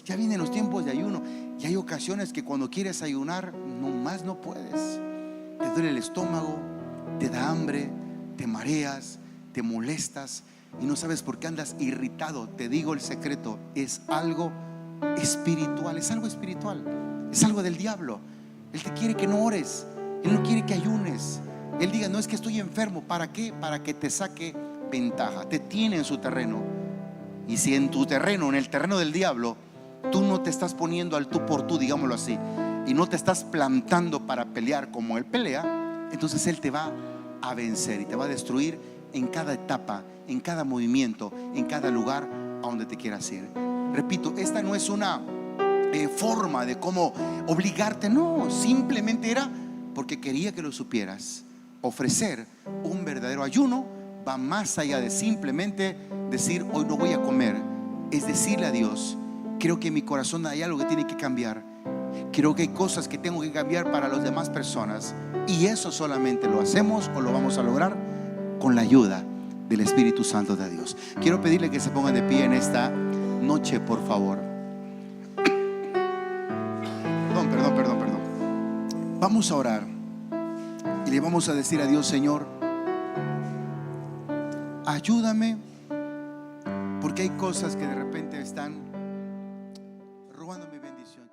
Ya vienen los tiempos de ayuno, y hay ocasiones que cuando quieres ayunar, nomás no puedes. Te duele el estómago, te da hambre, te mareas, te molestas y no sabes por qué andas irritado. Te digo el secreto, es algo espiritual, es algo espiritual, es algo del diablo. Él te quiere que no ores, Él no quiere que ayunes. Él diga, no, es que estoy enfermo. ¿Para qué? Para que te saque ventaja. Te tiene en su terreno. Y si en tu terreno, en el terreno del diablo, tú no te estás poniendo al tú por tú, digámoslo así, y no te estás plantando para pelear como Él pelea, entonces Él te va a vencer y te va a destruir en cada etapa, en cada movimiento, en cada lugar a donde te quieras ir. Repito, esta no es una forma de cómo obligarte, no, simplemente era porque quería que lo supieras. Ofrecer un verdadero ayuno va más allá de simplemente decir, hoy no voy a comer. Es decirle a Dios, creo que en mi corazón hay algo que tiene que cambiar, creo que hay cosas que tengo que cambiar para las demás personas, y eso solamente lo hacemos o lo vamos a lograr con la ayuda del Espíritu Santo de Dios. Quiero pedirle que se pongan de pie en esta noche, por favor. Perdón. Vamos a orar y le vamos a decir a Dios, Señor, ayúdame, porque hay cosas que de repente están robando mi bendición.